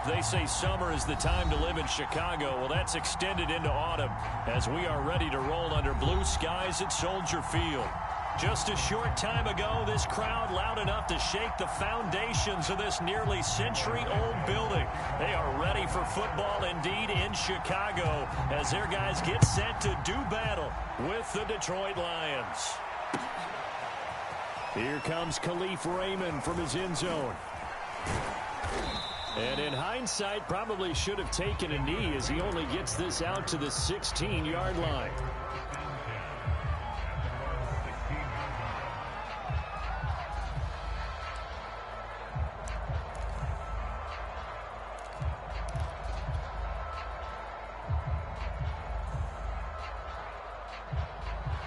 They say summer is the time to live in Chicago. Well, that's extended into autumn as we are ready to roll under blue skies at Soldier Field. Just a short time ago, this crowd loud enough to shake the foundations of this nearly century-old building. They are ready for football indeed in Chicago as their guys get set to do battle with the Detroit Lions. Here comes Khalif Raymond from his end zone. And in hindsight, probably should have taken a knee as he only gets this out to the 16-yard line.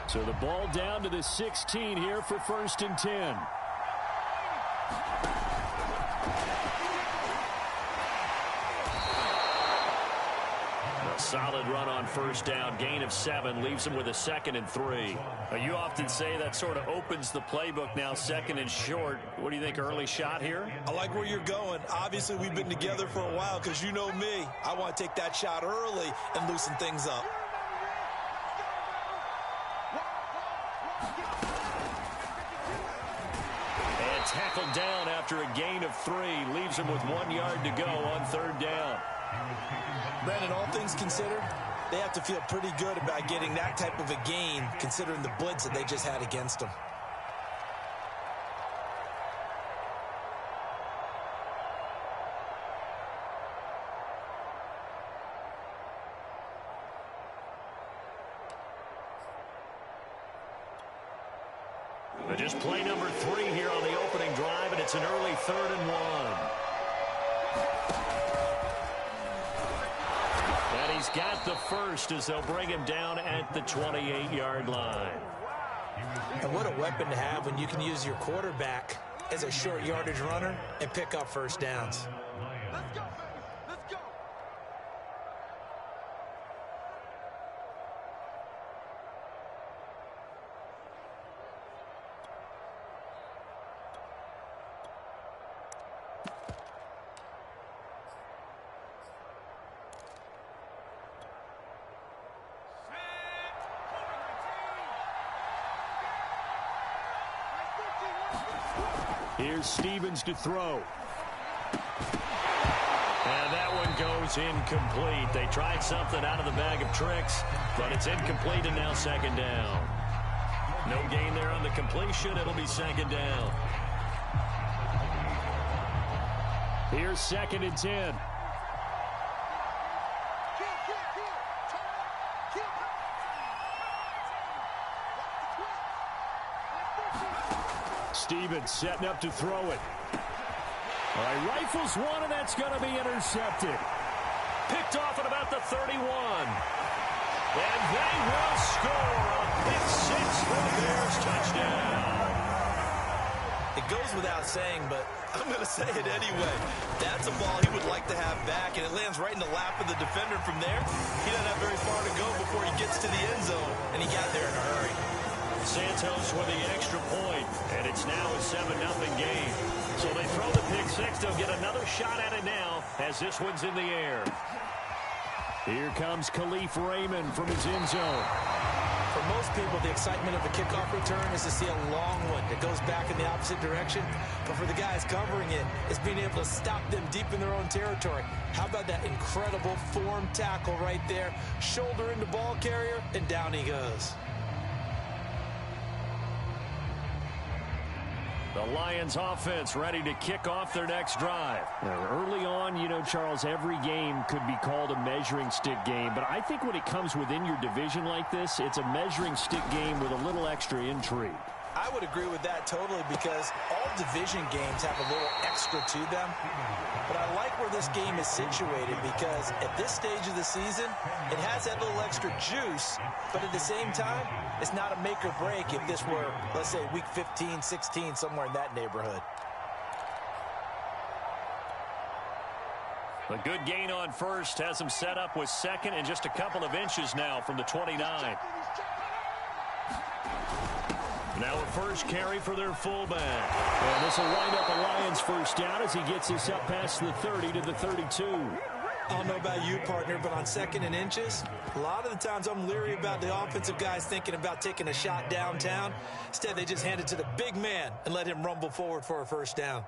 So the ball down to the 16 here for 1st and 10. A solid run on 1st down. Gain of 7 leaves him with a 2nd and 3. You often say that sort of opens the playbook now, 2nd and short. What do you think, early shot here? I like where you're going. Obviously, we've been together for a while because you know me. I want to take that shot early and loosen things up. Tackled down after a gain of 3. Leaves him with 1 yard to go on 3rd down. Brandon, all things considered, they have to feel pretty good about getting that type of a gain considering the blitz that they just had against them. But just play number 3 here on the opening drive, and it's an early 3rd and 1. And he's got the first as they'll bring him down at the 28-yard line. And what a weapon to have when you can use your quarterback as a short yardage runner and pick up 1st downs. Let's go, man. Let's go. Here's Stevens to throw. And that one goes incomplete. They tried something out of the bag of tricks, but it's incomplete and now 2nd down. No gain there on the completion. It'll be 2nd down. Here's 2nd and 10. Stevens setting up to throw it. All right, rifles one, and that's going to be intercepted. Picked off at about the 31. And they will score a pick 6 for the Bears. Touchdown. It goes without saying, but I'm going to say it anyway. That's a ball he would like to have back, and it lands right in the lap of the defender from there. He doesn't have very far to go before he gets to the end zone, and he got there in a hurry. Santos with the extra point, and it's now a 7-0 game. So they throw the pick 6. They'll get another shot at it now as this one's in the air. Here comes Khalif Raymond from his end zone. For most people, the excitement of the kickoff return is to see a long one that goes back in the opposite direction. But for the guys covering it, it's being able to stop them deep in their own territory. How about that incredible form tackle right there? Shoulder into ball carrier, and down he goes. The Lions offense ready to kick off their next drive. Now, early on, you know, Charles, every game could be called a measuring stick game. But I think when it comes within your division like this, it's a measuring stick game with a little extra intrigue. I would agree with that totally because all division games have a little extra to them. But I like where this game is situated because at this stage of the season, it has that little extra juice. But at the same time, it's not a make or break if this were, let's say, week 15, 16, somewhere in that neighborhood. A good gain on first has him set up with 2nd and just a couple of inches now from the 29. Now a first carry for their fullback. And this will wind up a Lions first down as he gets us up past the 30 to the 32. I don't know about you, partner, but on 2nd and inches, a lot of the times I'm leery about the offensive guys thinking about taking a shot downtown. Instead, they just hand it to the big man and let him rumble forward for a first down.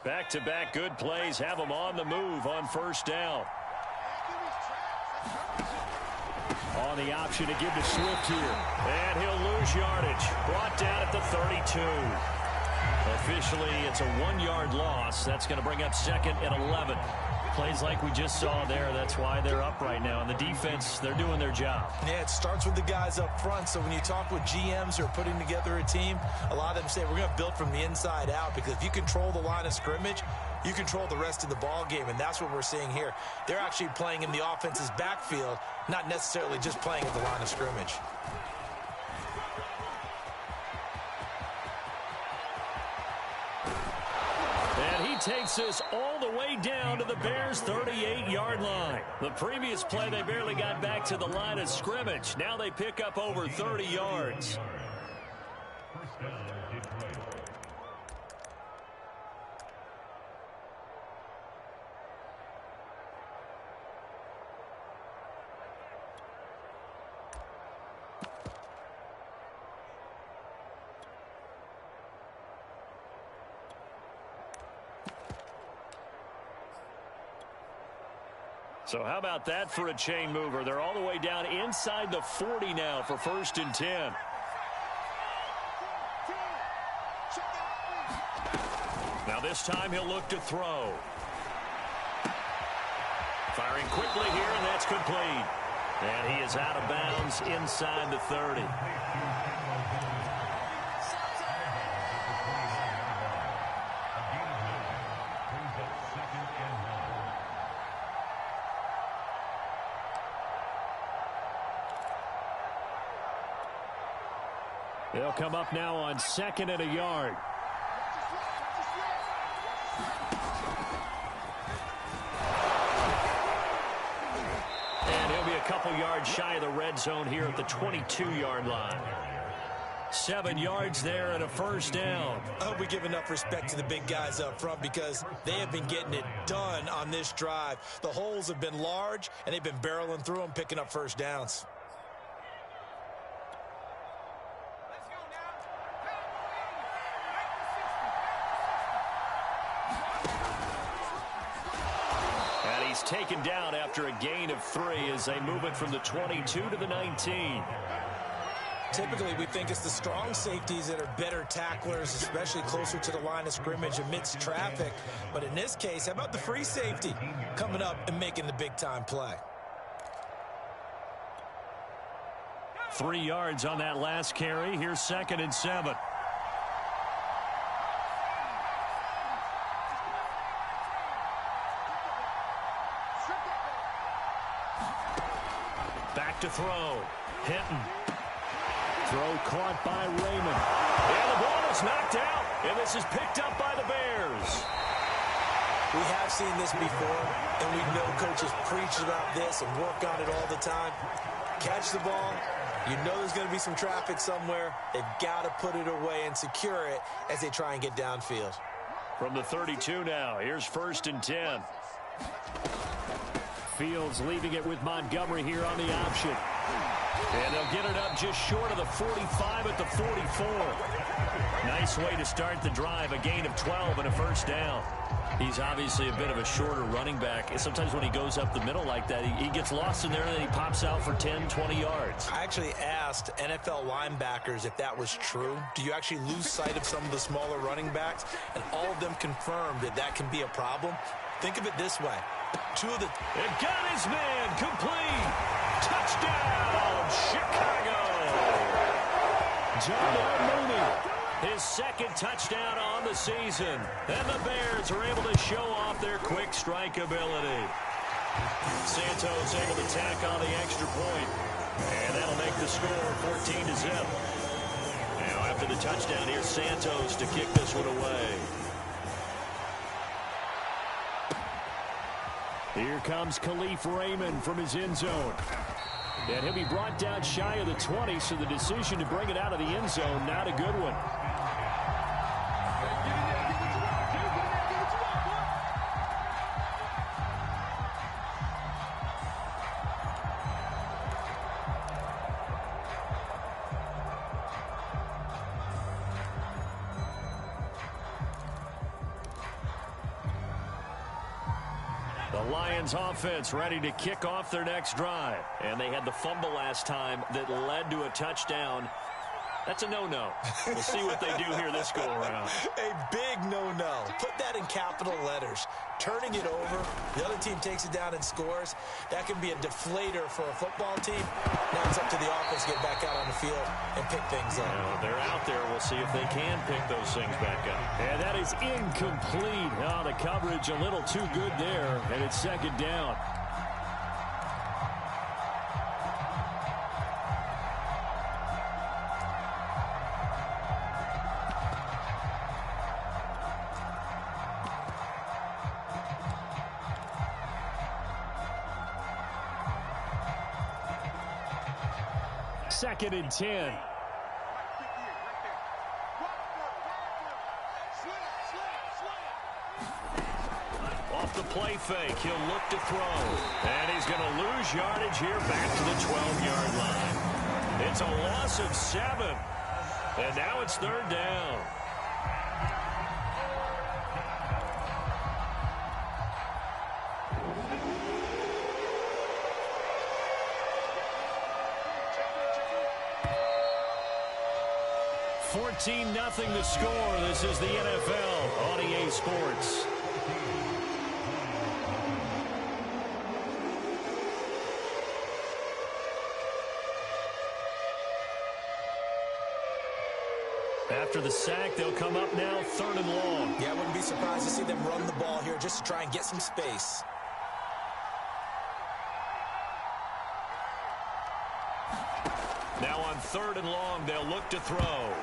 Back-to-back good plays have them on the move on first down. On the option to give to Swift here. And he'll lose yardage. Brought down at the 32. Officially, it's a 1-yard loss. That's going to bring up 2nd and 11. Plays like we just saw there. That's why they're up right now. And the defense, they're doing their job. Yeah, it starts with the guys up front. So when you talk with GMs who are putting together a team, a lot of them say we're going to build from the inside out, because if you control the line of scrimmage, you control the rest of the ball game, and that's what we're seeing here. They're actually playing in the offense's backfield, not necessarily just playing at the line of scrimmage. Takes us all the way down to the Bears' 38-yard line. The previous play, they barely got back to the line of scrimmage. Now they pick up over 30 yards. So how about that for a chain mover? They're all the way down inside the 40 now for 1st and 10. Now this time he'll look to throw. Firing quickly here, and that's complete. And he is out of bounds inside the 30. They'll come up now on 2nd and a yard. And he'll be a couple yards shy of the red zone here at the 22-yard line. 7 yards there and a first down. I hope we give enough respect to the big guys up front, because they have been getting it done on this drive. The holes have been large, and they've been barreling through them, picking up first downs. Taken down after a gain of 3 as they move it from the 22 to the 19. Typically, we think it's the strong safeties that are better tacklers, especially closer to the line of scrimmage amidst traffic. But in this case, how about the free safety coming up and making the big-time play? 3 yards on that last carry. Here's 2nd and 7. Back to throw. Hinton. Throw caught by Raymond. And the ball is knocked out. And this is picked up by the Bears. We have seen this before, and we know coaches preach about this and work on it all the time. Catch the ball. You know there's going to be some traffic somewhere. They've got to put it away and secure it as they try and get downfield. From the 32 now, here's 1st and 10. Fields leaving it with Montgomery here on the option. And they'll get it up just short of the 45 at the 44. Nice way to start the drive, a gain of 12 and a first down. He's obviously a bit of a shorter running back. Sometimes when he goes up the middle like that, he gets lost in there and then he pops out for 10, 20 yards. I actually asked NFL linebackers if that was true. Do you actually lose sight of some of the smaller running backs? And all of them confirmed that that can be a problem. Think of it this way. It got his man complete. Touchdown, Chicago. Darnell Mooney, his 2nd touchdown on the season. And the Bears are able to show off their quick strike ability. Santos able to tack on the extra point. And that'll make the score 14-0. after the touchdown, here's Santos to kick this one away. Here comes Khalif Raymond from his end zone. And he'll be brought down shy of the 20, so the decision to bring it out of the end zone, not a good one. The Lions offense ready to kick off their next drive. And they had the fumble last time that led to a touchdown. That's a no-no. We'll see what they do here this go-around. A big no-no. Put that in capital letters. Turning it over, the other team takes it down and scores. That can be a deflator for a football team. Now it's up to the offense to get back out on the field and pick things up. They're out there. We'll see if they can pick those things back up. And that is incomplete. The coverage a little too good there, and it's second down. Second and 10. Off the play fake, he'll look to throw. And he's going to lose yardage here back to the 12-yard line. It's a loss of 7. And now it's third down. Nothing the score. This is the NFL on EA Sports. After the sack, they'll come up now third and long. Yeah, I wouldn't be surprised to see them run the ball here just to try and get some space. Now on third and long, they'll look to throw.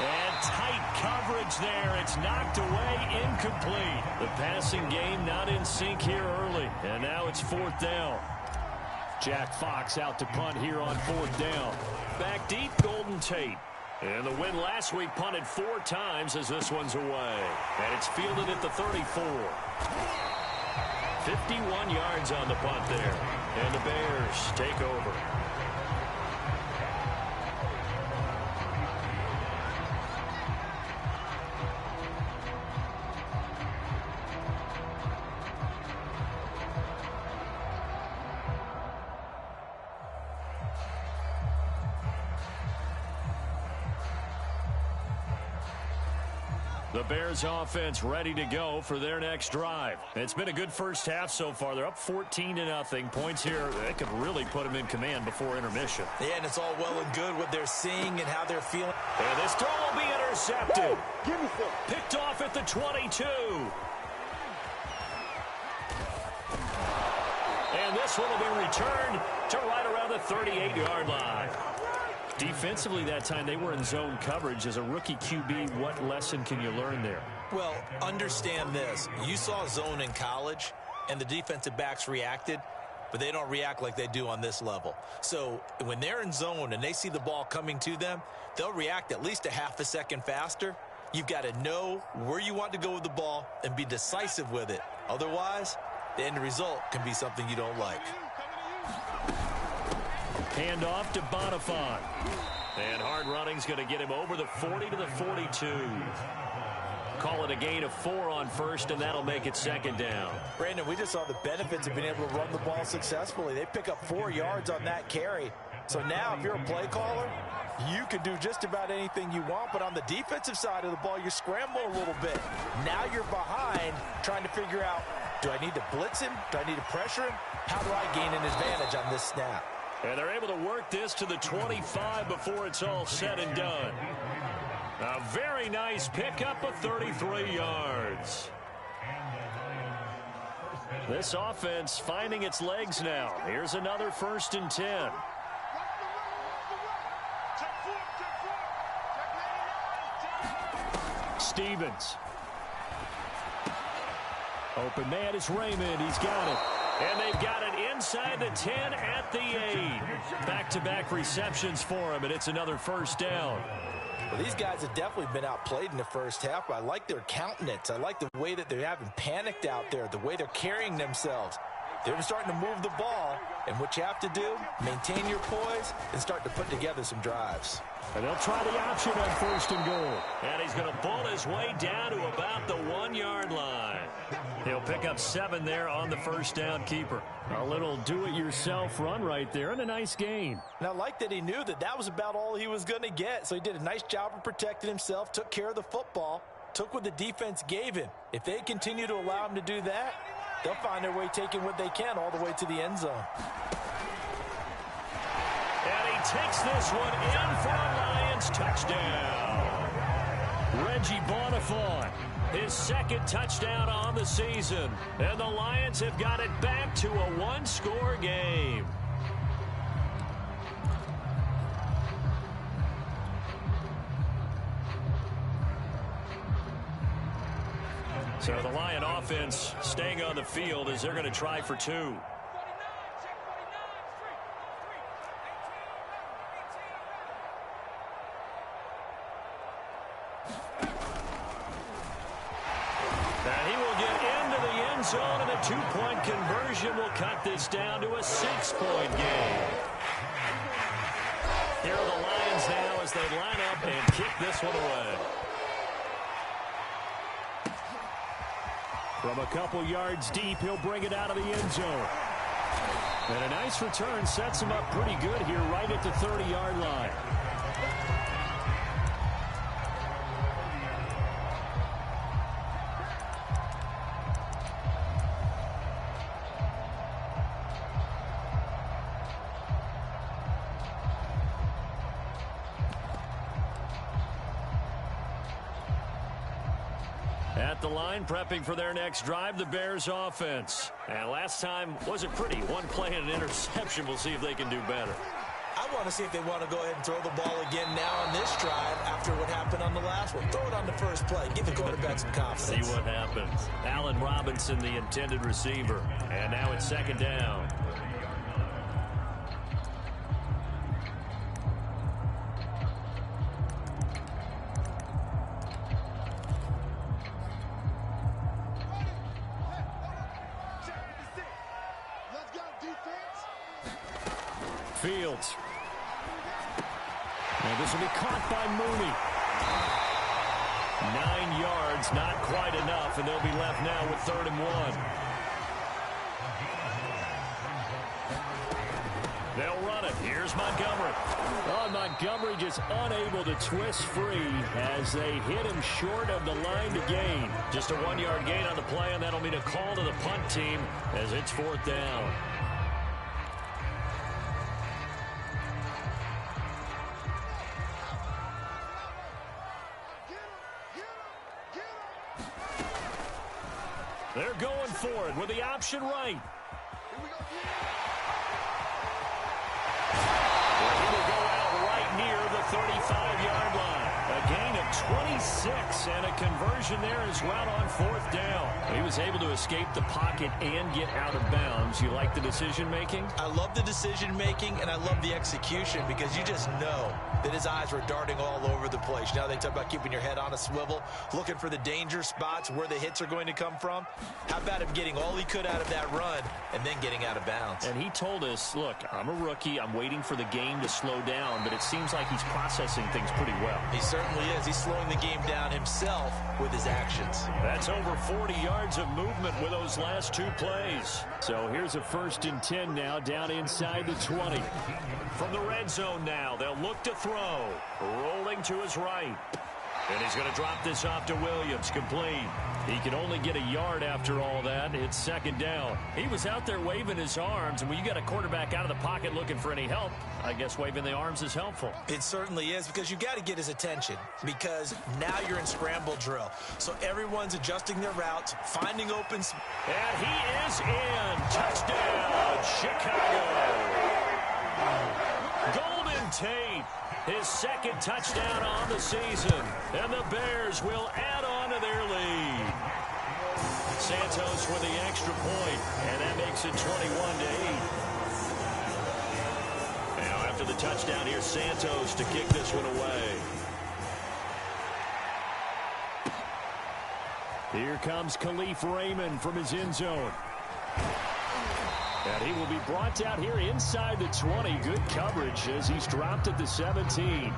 And tight coverage there. It's knocked away, incomplete. The passing game not in sync here early. And now it's fourth down. Jack Fox out to punt here on fourth down. Back deep, Golden Tate. And the win last week punted 4 times as this one's away. And it's fielded at the 34. 51 yards on the punt there. And the Bears take over. The Bears offense ready to go for their next drive. It's been a good first half so far. They're up 14-0. Points here, they could really put them in command before intermission. Yeah, and it's all well and good what they're seeing and how they're feeling. And this throw will be intercepted. Picked off at the 22. And this one will be returned to right around the 38-yard line. Defensively that time, they were in zone coverage. As a rookie QB, what lesson can you learn there? Well, understand this. You saw zone in college, and the defensive backs reacted, but they don't react like they do on this level. So when they're in zone and they see the ball coming to them, they'll react at least a half a second faster. You've got to know where you want to go with the ball and be decisive with it. Otherwise, the end result can be something you don't like. Hand off to Bonifant. And hard running's going to get him over the 40 to the 42. Call it a gain of 4 on first, and that'll make it second down. Brandon, we just saw the benefits of being able to run the ball successfully. They pick up 4 yards on that carry. So now if you're a play caller, you can do just about anything you want. But on the defensive side of the ball, you're scrambling a little bit. Now you're behind trying to figure out, do I need to blitz him? Do I need to pressure him? How do I gain an advantage on this snap? And they're able to work this to the 25 before it's all said and done. A very nice pickup of 33 yards. This offense finding its legs now. Here's another 1st and 10. Stevens. Open man is Raymond. He's got it. And they've got it inside the 10 at the 8. Back-to-back receptions for him, and it's another first down. Well, these guys have definitely been outplayed in the first half, but I like their countenance. I like the way that they haven't panicked out there, the way they're carrying themselves. They're starting to move the ball, and what you have to do, maintain your poise and start to put together some drives. And they'll try the option on 1st and goal. And he's going to bull his way down to about the 1-yard line. He'll pick up 7 there on the first down keeper. A little do-it-yourself run right there and a nice gain. And I like that he knew that that was about all he was going to get. So he did a nice job of protecting himself, took care of the football, took what the defense gave him. If they continue to allow him to do that, they'll find their way taking what they can all the way to the end zone. And he takes this one in for a Lions touchdown. Reggie Bonifant, his 2nd touchdown on the season. And the Lions have got it back to a 1-score game. So the Lion offense staying on the field as they're going to try for 2. And he will get into the end zone, and a 2-point conversion will cut this down to a 6-point game. Here are the Lions now as they line up and kick this one away. From a couple yards deep, he'll bring it out of the end zone. And a nice return sets him up pretty good here right at the 30-yard line. At the line, prepping for their next drive, the Bears offense. And last time wasn't pretty. One play and an interception. We'll see if they can do better. I want to see if they want to go ahead and throw the ball again now on this drive after what happened on the last one. Throw it on the first play. Give the quarterback some confidence. See what happens. Allen Robinson, the intended receiver. And now it's 2nd down. Fields. And this will be caught by Mooney. 9 yards, not quite enough, and they'll be left now with 3rd and 1. They'll run it. Here's Montgomery. Oh, Montgomery just unable to twist free as they hit him short of the line to gain. Just a 1-yard gain on the play, and that'll mean a call to the punt team as it's 4th down. They're going for it with the option right. Well, he will go out right near the 35-yard line. A gain of 26 and a conversion there as well on 4th down. He was able to escape the pocket and get out of bounds. You like the decision-making? I love the decision-making, and I love the execution because you just know that his eyes were darting all over the place. Now they talk about keeping your head on a swivel, looking for the danger spots where the hits are going to come from. How about him getting all he could out of that run and then getting out of bounds? And he told us, look, I'm a rookie. I'm waiting for the game to slow down, but it seems like he's processing things pretty well. He certainly is. He's slowing the game down himself with his actions. That's over 40 yards of movement with those last 2 plays. So here's a 1st and 10 now down inside the 20. From the red zone now, they'll look to throw. Rolling to his right. And he's going to drop this off to Williams. Complete. He can only get a yard after all that. It's 2nd down. He was out there waving his arms, and when you got a quarterback out of the pocket looking for any help, I guess waving the arms is helpful. It certainly is, because you got to get his attention, because now you're in scramble drill. So everyone's adjusting their routes, finding open. And he is in. Touchdown, Chicago. Golden Tate, his 2nd touchdown on the season. And the Bears will add Santos with the extra point, and that makes it 21-8. Now after the touchdown, here's Santos to kick this one away. Here comes Khalif Raymond from his end zone. And he will be brought down here inside the 20. Good coverage as he's dropped at the 17.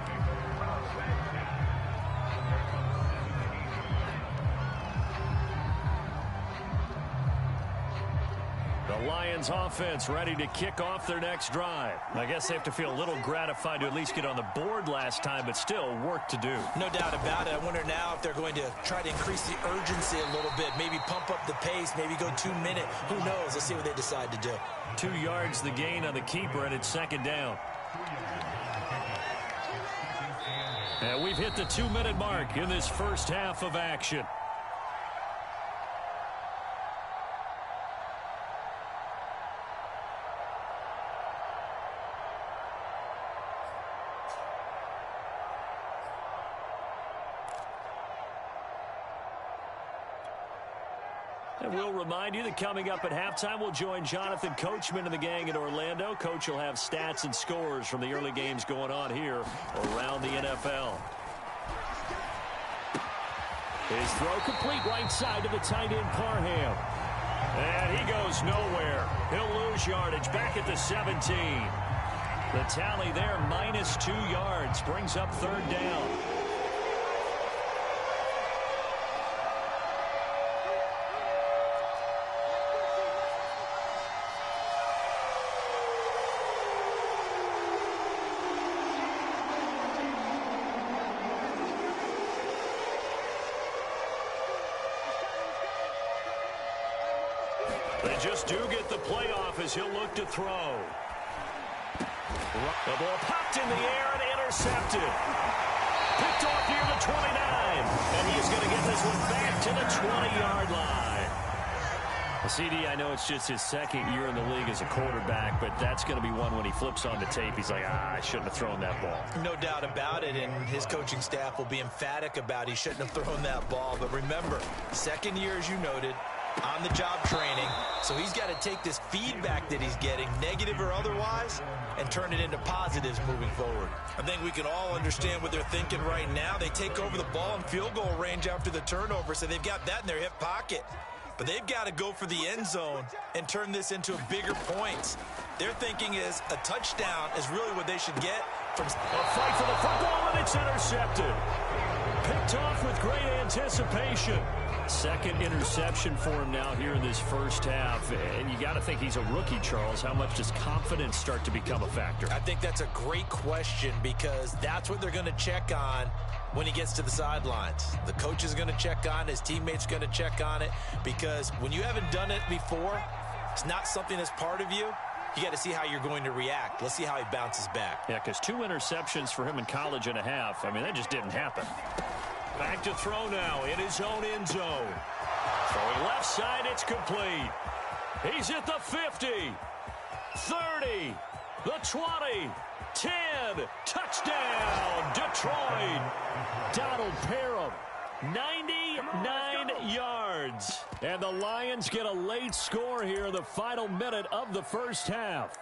The Lions offense ready to kick off their next drive. I guess they have to feel a little gratified to at least get on the board last time, but still work to do. No doubt about it. I wonder now if they're going to try to increase the urgency a little bit, maybe pump up the pace, maybe go 2 minute. Who knows? Let's see what they decide to do. 2 yards the gain on the keeper, and it's second down. And we've hit the 2-minute mark in this first half of action. And we'll remind you that coming up at halftime, we'll join Jonathan Coachman and the gang in Orlando. Coach will have stats and scores from the early games going on here around the NFL. His throw complete right side to the tight end Parham. And he goes nowhere. He'll lose yardage back at the 17. The tally there, -2 yards, brings up third down. They just do get the playoff as he'll look to throw. The ball popped in the air and intercepted. Picked off near the 29. And he's going to get this one back to the 20-yard line. CD, I know it's just his second year in the league as a quarterback, but that's going to be one when he flips on the tape. He's like, I shouldn't have thrown that ball. No doubt about it, and his coaching staff will be emphatic about he shouldn't have thrown that ball. But remember, second year, as you noted, on-the-job training, so he's got to take this feedback that he's getting, negative or otherwise, and turn it into positives moving forward. I think we can all understand what they're thinking right now. They take over the ball in field goal range after the turnover, so they've got that in their hip pocket. But they've got to go for the end zone and turn this into bigger points. Their thinking is a touchdown is really what they should get from a fight for the football, and it's intercepted. Picked off with great anticipation. Second interception for him now here in this first half. And you got to think he's a rookie, Charles. How much does confidence start to become a factor? I think that's a great question because that's what they're going to check on when he gets to the sidelines. The coach is going to check on it. His teammates going to check on it because when you haven't done it before, it's not something that's part of you. You got to see how you're going to react. Let's see how he bounces back. Yeah, because 2 interceptions for him in college and a half. I mean, that just didn't happen. Back to throw now in his own end zone. Throwing left side, it's complete. He's at the 50, 30, the 20, 10. Touchdown, Detroit. Donald Parham, 99 yards. And the Lions get a late score here in the final minute of the first half.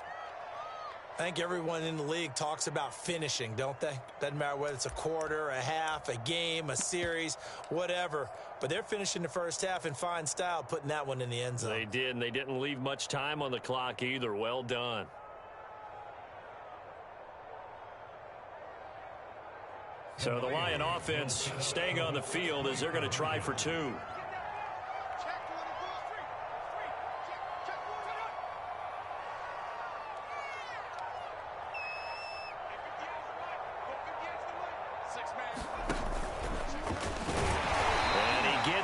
I think everyone in the league talks about finishing, don't they? Doesn't matter whether it's a quarter, a half, a game, a series, whatever. But they're finishing the first half in fine style, putting that one in the end zone. They did, and they didn't leave much time on the clock either. Well done. So the Lion offense staying on the field as they're going to try for 2.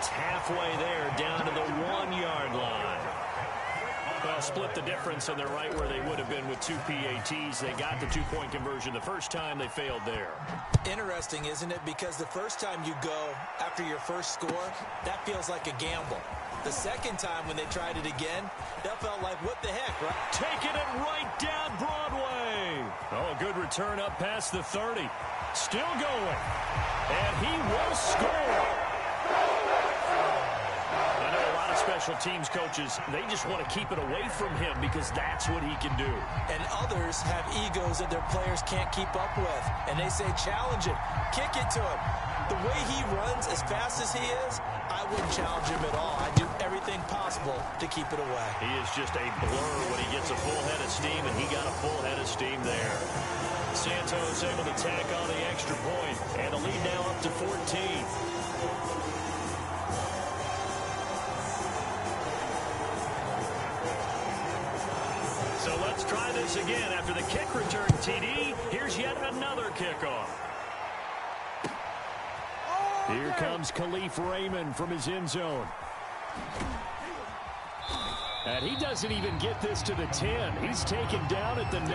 Halfway there, down to the 1-yard line. Well, split the difference, and they're right where they would have been with 2 PATs. They got the 2-point conversion the first time. They failed there. Interesting, isn't it? Because the first time you go after your first score, that feels like a gamble. The second time when they tried it again, that felt like, what the heck, right? Taking it right down Broadway. Oh, a good return up past the 30. Still going. And he will score. special teams coaches, they just want to keep it away from him because that's what he can do. And others have egos that their players can't keep up with. And they say, challenge it, kick it to him. The way he runs as fast as he is, I wouldn't challenge him at all. I'd do everything possible to keep it away. He is just a blur when he gets a full head of steam, and he got a full head of steam there. Santos able to tack on the extra point, and the lead now up to 14. So let's try this again. After the kick return TD, here's yet another kickoff. Here comes Khalif Raymond from his end zone. And he doesn't even get this to the 10. He's taken down at the 9.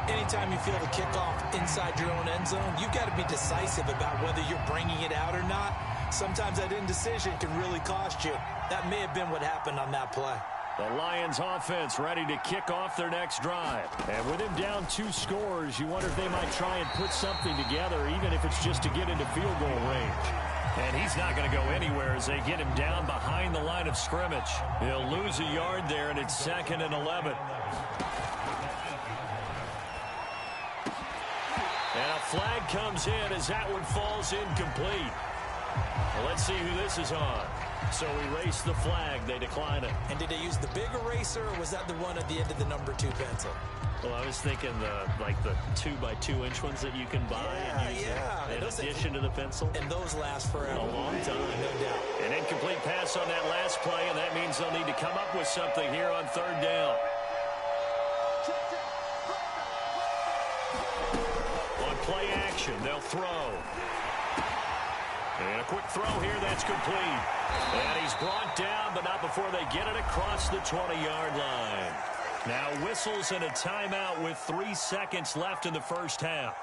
Anytime you feel the kickoff inside your own end zone, you've got to be decisive about whether you're bringing it out or not. Sometimes that indecision can really cost you. That may have been what happened on that play. The Lions offense ready to kick off their next drive. And with him down 2 scores, you wonder if they might try and put something together, even if it's just to get into field goal range. And he's not going to go anywhere as they get him down behind the line of scrimmage. He'll lose a yard there, and it's 2nd and 11. And a flag comes in as that one falls incomplete. Well, let's see who this is on. So erase the flag. They decline it. And did they use the big eraser, or was that the one at the end of the number 2 pencil? Well, I was thinking the 2x2-inch ones that you can buy and use in addition to the pencil. And those last forever. A long time. No doubt. An incomplete pass on that last play, and that means they'll need to come up with something here on 3rd down. On play action, they'll throw. And a quick throw here, that's complete. And he's brought down, but not before they get it across the 20-yard line. Now whistles and a timeout with 3 seconds left in the first half.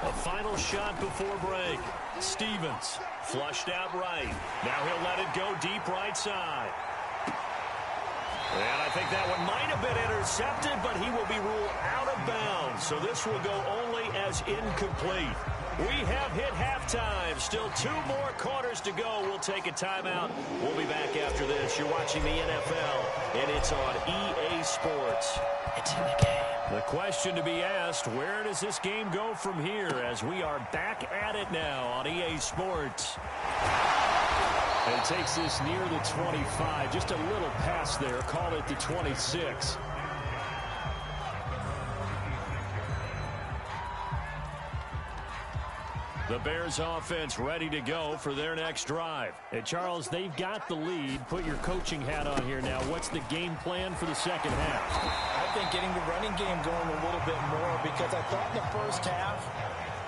A final shot before break. Stevens flushed out right. Now he'll let it go deep right side. And I think that one might have been intercepted, but he will be ruled out of bounds. So this will go only as incomplete. We have hit halftime. Still 2 more quarters to go. We'll take a timeout. We'll be back after this. You're watching the NFL, and it's on EA Sports. It's in the game. The question to be asked, where does this game go from here as we are back at it now on EA Sports? And takes this near the 25. Just a little pass there. Call it the 26. The Bears offense ready to go for their next drive. And Charles, they've got the lead. Put your coaching hat on here now. What's the game plan for the second half? I think getting the running game going a little bit more, because I thought in the first half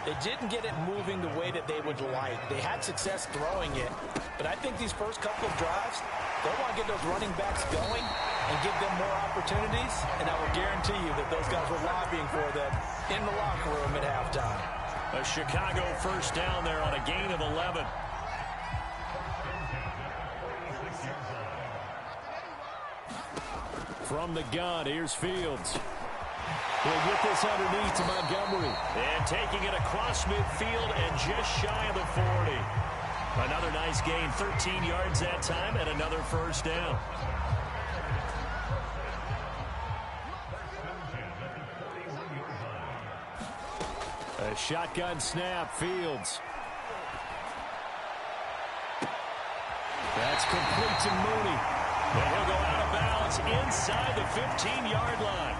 they didn't get it moving the way that they would like. They had success throwing it, but I think these first couple of drives, they'll want to get those running backs going and give them more opportunities, and I will guarantee you that those guys were lobbying for them in the locker room at halftime. A Chicago first down there on a gain of 11. From the gun, here's Fields. He'll get this underneath to Montgomery. And taking it across midfield and just shy of the 40. Another nice gain, 13 yards that time, and another first down. A shotgun snap, Fields. That's complete to Mooney. And he'll go out of bounds inside the 15-yard line.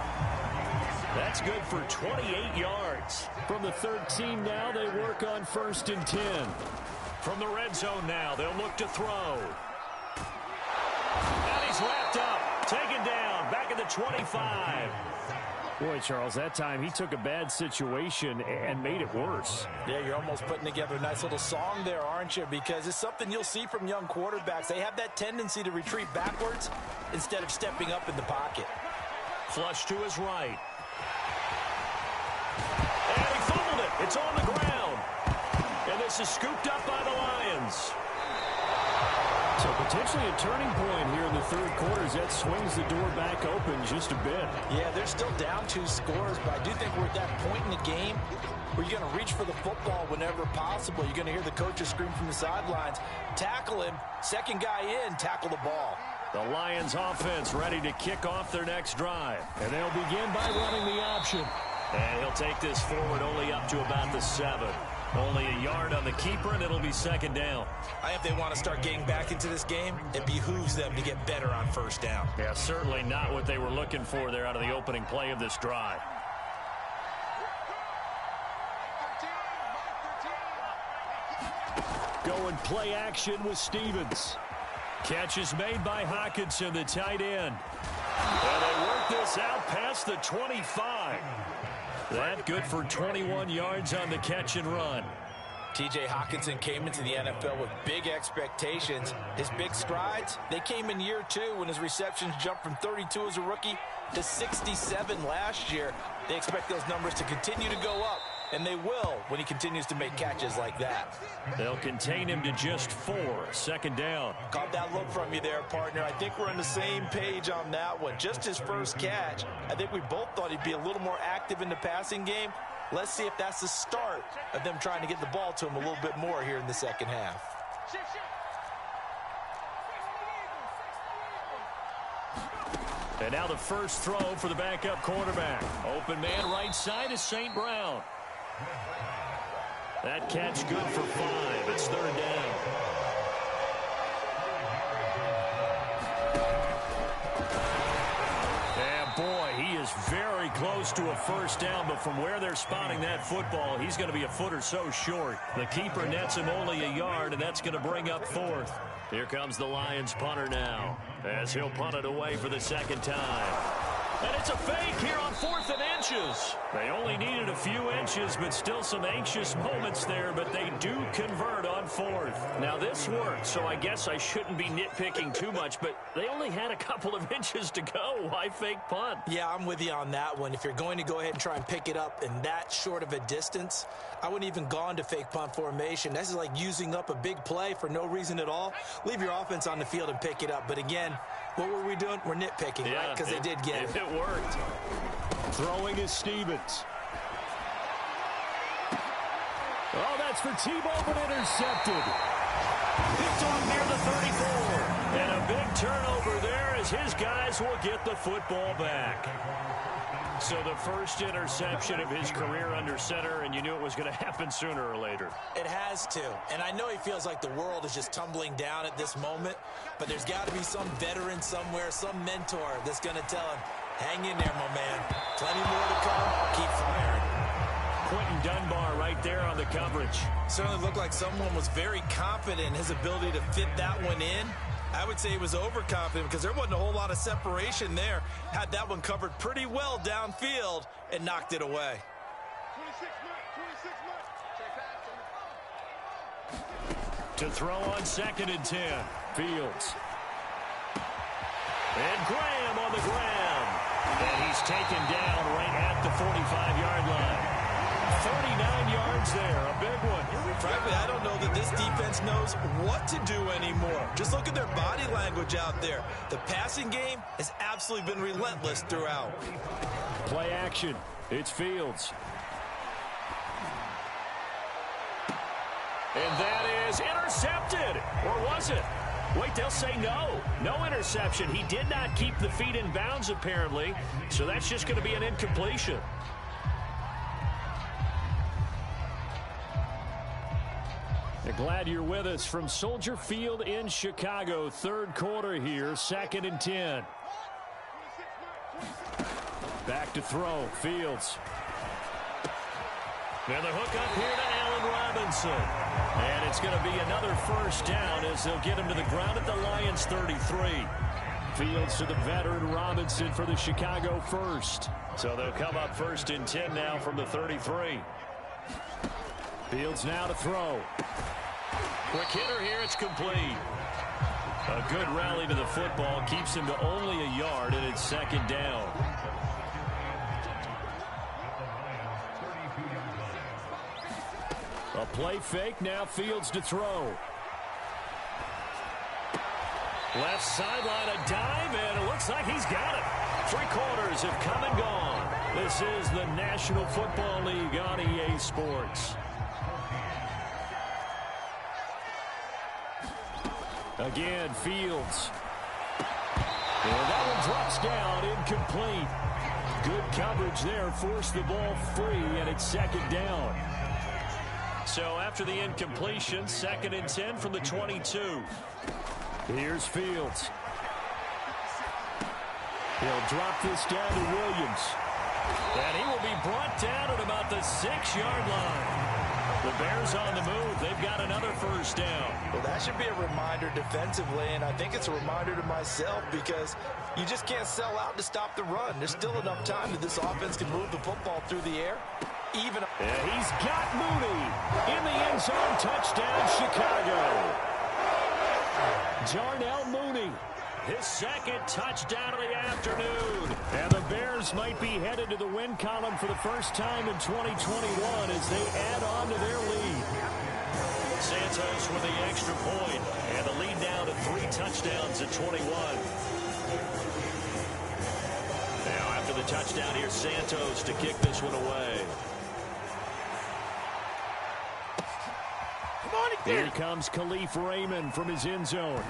That's good for 28 yards. From the 13 now, they work on 1st and 10. From the red zone now, they'll look to throw. And he's wrapped up, taken down, back at the 25. Boy, Charles, that time he took a bad situation and made it worse. Yeah, you're almost putting together a nice little song there, aren't you? Because it's something you'll see from young quarterbacks. They have that tendency to retreat backwards instead of stepping up in the pocket. Flush to his right. And he fumbled it. It's on the ground. And this is scooped up by the Lions. Typical Potentially a turning point here in the third quarter as that swings the door back open just a bit. Yeah, they're still down 2 scores, but I do think we're at that point in the game where you're going to reach for the football whenever possible. You're going to hear the coaches scream from the sidelines, tackle him, second guy in, tackle the ball. The Lions offense ready to kick off their next drive. And they'll begin by running the option. And he'll take this forward only up to about the 7. Only a yard on the keeper, and it'll be second down. I think if they want to start getting back into this game, it behooves them to get better on first down. Yeah, certainly not what they were looking for there out of the opening play of this drive. Going play action with Stevens. Catch is made by Hockenson, the tight end. And they work this out past the 25. That good for 21 yards on the catch and run. T.J. Hockenson came into the NFL with big expectations. His big strides, they came in year 2 when his receptions jumped from 32 as a rookie to 67 last year. They expect those numbers to continue to go up, and they will when he continues to make catches like that. They'll contain him to just 4. Second down. Caught that look from you there, partner. I think we're on the same page on that one. Just his first catch. I think we both thought he'd be a little more active in the passing game. Let's see if that's the start of them trying to get the ball to him a little bit more here in the second half. And now the first throw for the backup quarterback. Open man right side is St. Brown. That catch good for 5. It's third down. And boy, he is very close to a first down, but from where they're spotting that football, he's going to be a foot or so short. The keeper nets him only a yard, and that's going to bring up 4th. Here comes the Lions punter now, as he'll punt it away for the second time. And it's a fake here on 4th and inches. They only needed a few inches, but still some anxious moments there, but they do convert on 4th. Now, this worked, so I guess I shouldn't be nitpicking too much, but they only had a couple of inches to go. Why fake punt? Yeah, I'm with you on that one. If you're going to go ahead and try and pick it up in that short of a distance, I wouldn't even gone to fake punt formation. This is like using up a big play for no reason at all. Leave your offense on the field and pick it up. But again, what were we doing? We're nitpicking, yeah, right? Because they did get it. It worked. Throwing is Stevens. Oh, that's for Tebow, but intercepted. Picked off near the 34. And a big turnover there as his guys will get the football back. So the first interception of his career under center, and you knew it was going to happen sooner or later. It has to. And I know he feels like the world is just tumbling down at this moment, but there's got to be some veteran somewhere, some mentor that's going to tell him, hang in there, my man. Plenty more to come. Keep firing. Quentin Dunbar right there on the coverage. Certainly looked like someone was very confident in his ability to fit that one in. I would say he was overconfident because there wasn't a whole lot of separation there. Had that one covered pretty well downfield and knocked it away. 26 To throw on 2nd and 10. Fields. And Graham on the ground. And he's taken down right at the 45-yard line. 49 yards there, a big one. Frankly, I don't know that this defense knows what to do anymore. Just look at their body language out there. The passing game has absolutely been relentless throughout. Play action. It's Fields. And that is intercepted. Or was it? Wait, they'll say no. No interception. He did not keep the feet in bounds, apparently. So that's just going to be an incompletion. Glad you're with us from Soldier Field in Chicago. Third quarter here, 2nd and 10. Back to throw, Fields. And the hook up here to Allen Robinson. And it's going to be another first down as they'll get him to the ground at the Lions 33. Fields to the veteran Robinson for the Chicago first. So they'll come up 1st and 10 now from the 33. Fields now to throw. Quick hitter here, it's complete. A good rally to the football keeps him to only a yard, and it's 2nd down. A play fake, now Fields to throw. Left sideline, a dive, and it looks like he's got it. 3 quarters have come and gone. This is the National Football League on EA Sports. Again, Fields. And that one drops down, incomplete. Good coverage there, forced the ball free, and it's 2nd down. So after the incompletion, 2nd and 10 from the 22. Here's Fields. He'll drop this down to Williams. And he will be brought down at about the 6-yard line. The Bears on the move. They've got another 1st down. Well, that should be a reminder defensively, and I think it's a reminder to myself because you just can't sell out to stop the run. There's still enough time that this offense can move the football through the air. And he's got Mooney in the end zone. Touchdown, Chicago. Darnell Mooney, his 2nd touchdown of the afternoon. And the Bears might be headed to the win column for the first time in 2021 as they add on to their lead. Santos with the extra point, and the lead now to 3 touchdowns at 21. Now after the touchdown, here's Santos to kick this one away. Here comes Khalif Raymond from his end zone.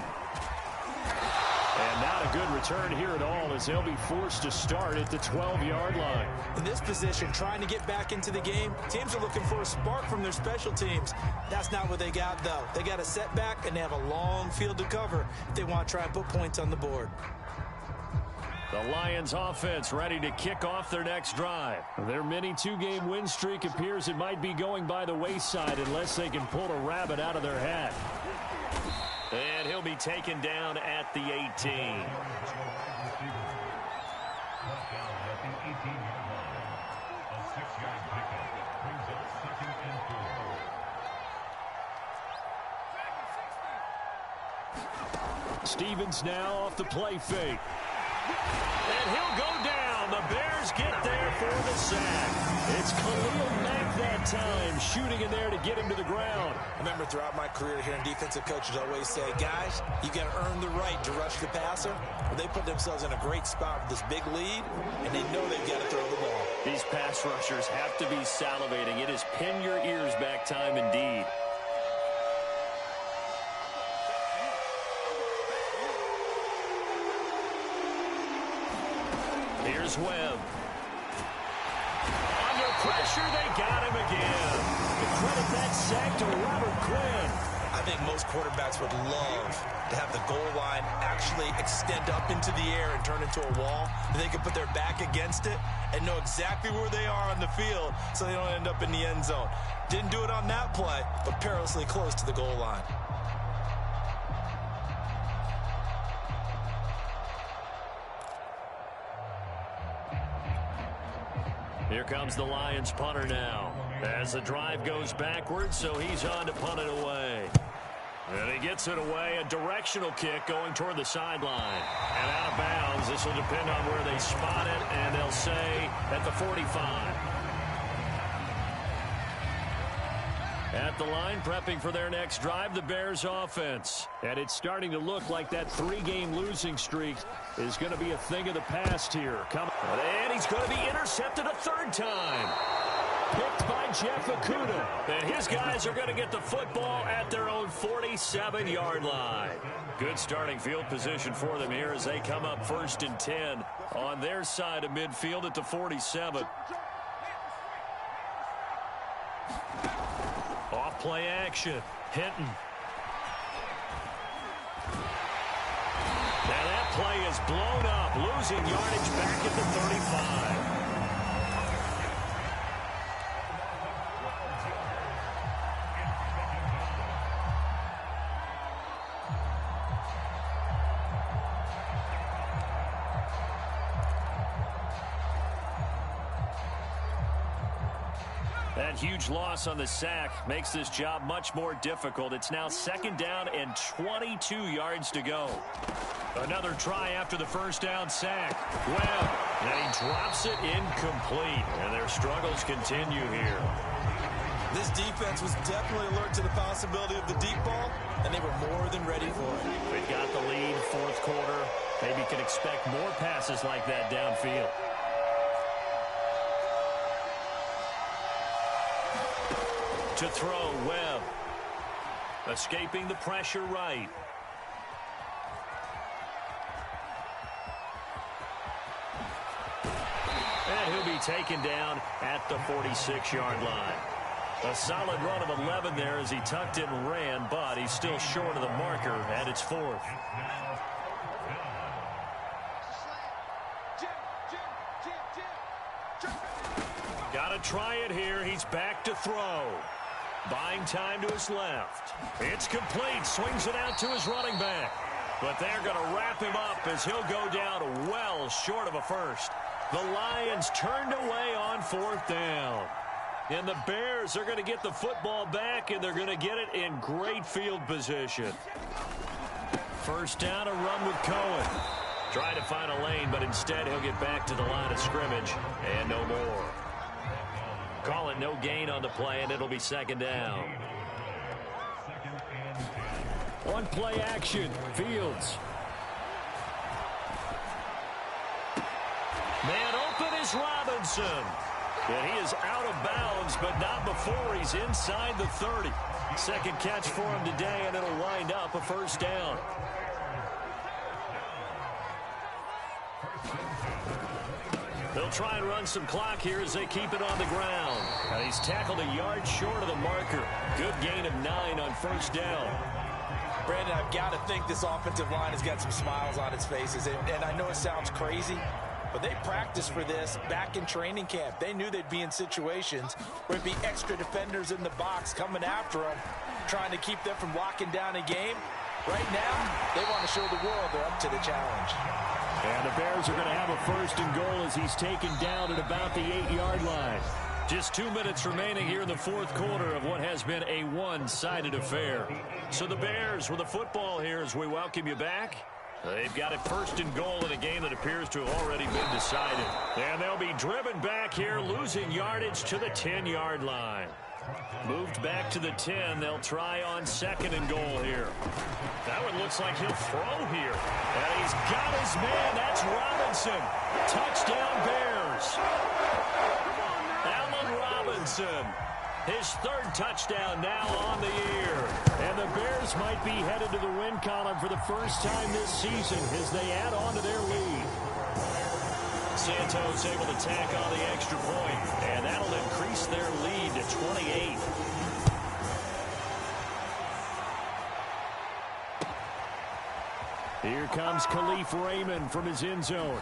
And not a good return here at all as they'll be forced to start at the 12-yard line. In this position, trying to get back into the game, teams are looking for a spark from their special teams. That's not what they got, though. They got a setback, and they have a long field to cover if they want to try and put points on the board. The Lions offense ready to kick off their next drive. Their mini 2-game win streak appears it might be going by the wayside unless they can pull a rabbit out of their hat. And he'll be taken down at the 18. Stevens now off the play fake. And he'll go down. The Bears get there for the sack. It's Khalil Mack that time, shooting in there to get him to the ground. I remember throughout my career hearing defensive coaches always say, guys, you got to earn the right to rush the passer. Well, they put themselves in a great spot with this big lead, and they know they've got to throw the ball. These pass rushers have to be salivating. It is pin your ears back time indeed. Here's Webb. Under pressure, they got him again. To credit that sack to Robert Quinn. I think most quarterbacks would love to have the goal line actually extend up into the air and turn into a wall. They can put their back against it and know exactly where they are on the field so they don't end up in the end zone. Didn't do it on that play, but perilously close to the goal line. Here comes the Lions punter now. As the drive goes backwards, so he's on to punt it away. And he gets it away. A directional kick going toward the sideline. And out of bounds. This will depend on where they spot it, and they'll say at the 45. At the line, prepping for their next drive, the Bears offense. And it's starting to look like that 3-game losing streak is going to be a thing of the past here. And he's going to be intercepted a 3rd time. Picked by Jeff Okudah. And his guys are going to get the football at their own 47-yard line. Good starting field position for them here as they come up 1st and 10 on their side of midfield at the 47. Off play action. Hinton. And that play is blown up. Losing yardage back at the 35. That huge loss on the sack makes this job much more difficult. It's now 2nd down and 22 yards to go. Another try after the 1st down sack. Webb, and he drops it incomplete. And their struggles continue here. This defense was definitely alert to the possibility of the deep ball, and they were more than ready for it. They've got the lead, fourth quarter. Maybe can expect more passes like that downfield. To throw, Webb. Escaping the pressure right. And he'll be taken down at the 46-yard line. A solid run of 11 there as he tucked it and ran, but he's still short of the marker, and it's fourth. Got to try it here. He's back to throw. Buying time to his left. It's complete. Swings it out to his running back. But they're going to wrap him up as he'll go down well short of a first. The Lions turned away on fourth down. And the Bears are going to get the football back, and they're going to get it in great field position. First down, a run with Cohen. Trying to find a lane, but instead he'll get back to the line of scrimmage. And no more. Call it no gain on the play, and it'll be second down. One play action. Fields. Man open is Robinson. And he is out of bounds, but not before he's inside the 30. Second catch for him today, and it'll wind up a first down. They'll try and run some clock here as they keep it on the ground. And he's tackled a yard short of the marker. Good gain of 9 on first down. Brandon, I've got to think this offensive line has got some smiles on its faces. And I know it sounds crazy, but they practiced for this back in training camp. They knew they'd be in situations where it'd be extra defenders in the box coming after them, trying to keep them from locking down a game. Right now, they want to show the world they're up to the challenge. And the Bears are going to have a first and goal as he's taken down at about the 8-yard line. Just 2 minutes remaining here in the fourth quarter of what has been a one-sided affair. So the Bears with the football here as we welcome you back. They've got a first and goal in a game that appears to have already been decided. And they'll be driven back here, losing yardage to the 10-yard line. Moved back to the 10. They'll try on second and goal here. That one looks like he'll throw here. And he's got his man. That's Robinson. Touchdown Bears. Allen Robinson. His third touchdown now on the year. And the Bears might be headed to the win column for the first time this season as they add on to their lead. Santos able to tack on the extra point, and that'll increase their lead to 28. Here comes Khalif Raymond from his end zone.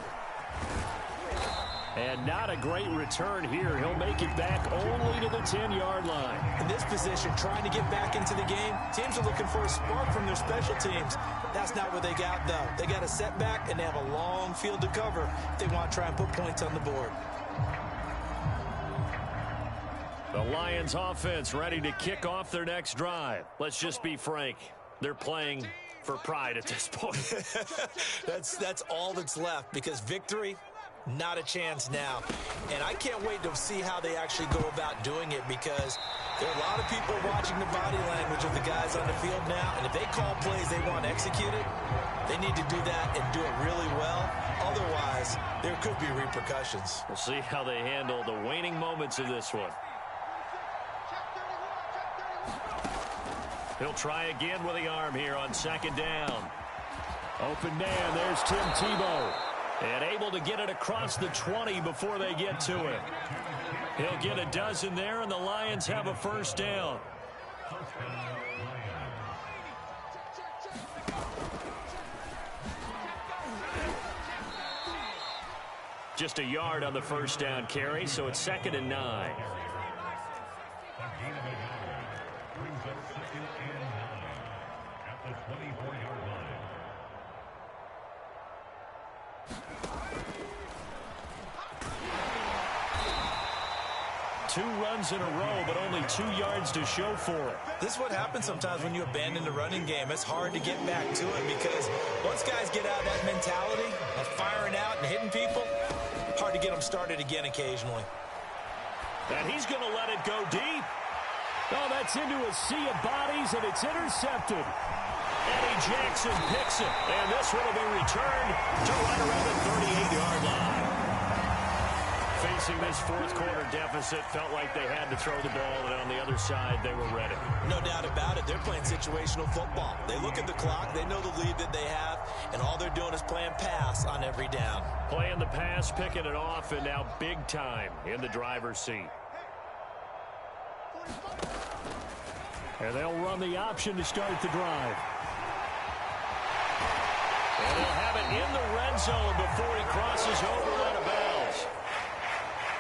And not a great return here. He'll make it back only to the 10-yard line. In this position, trying to get back into the game, teams are looking for a spark from their special teams. That's not what they got, though. They got a setback, and they have a long field to cover if they want to try and put points on the board. The Lions offense ready to kick off their next drive. Let's just be frank. They're playing for pride at this point. That's all that's left, because victory, not a chance now. And I can't wait to see how they actually go about doing it, because there are a lot of people watching the body language of the guys on the field now, and if they call plays they want executed, they need to do that and do it really well. Otherwise, there could be repercussions. We'll see how they handle the waning moments of this one. He'll try again with the arm here on second down. Open man, there's Tim Tebow. And able to get it across the 20 before they get to it. He'll get a dozen there, and the Lions have a first down. Just a yard on the first down carry, so it's 2nd and 9. Two runs in a row, but only 2 yards to show for it. This is what happens sometimes when you abandon the running game. It's hard to get back to it, because once guys get out of that mentality of firing out and hitting people, hard to get them started again occasionally. And he's going to let it go deep. Oh, that's into a sea of bodies, and it's intercepted. And he Jackson picks it, and this one will be returned to right around the 38-yard line. Facing this fourth quarter deficit, felt like they had to throw the ball, and on the other side, they were ready. No doubt about it. They're playing situational football. They look at the clock. They know the lead that they have, and all they're doing is playing pass on every down. Playing the pass, picking it off, and now big time in the driver's seat. And they'll run the option to start the drive. And they'll have it in the red zone before he crosses over out of bounds.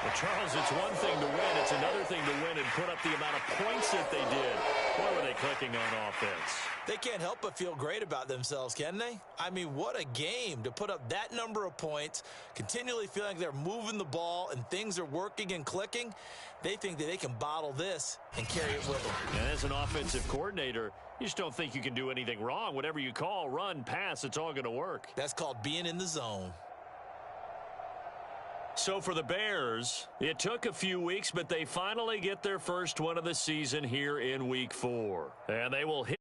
Well, Charles, it's one thing to win. It's another thing to win and put up the amount of points that they did. What were they clicking on offense? They can't help but feel great about themselves, can they? I mean, what a game to put up that number of points, continually feeling like they're moving the ball and things are working and clicking. They think that they can bottle this and carry it with them. And as an offensive coordinator, you just don't think you can do anything wrong. Whatever you call, run, pass, it's all going to work. That's called being in the zone. So for the Bears, it took a few weeks, but they finally get their first one of the season here in Week 4. And they will hit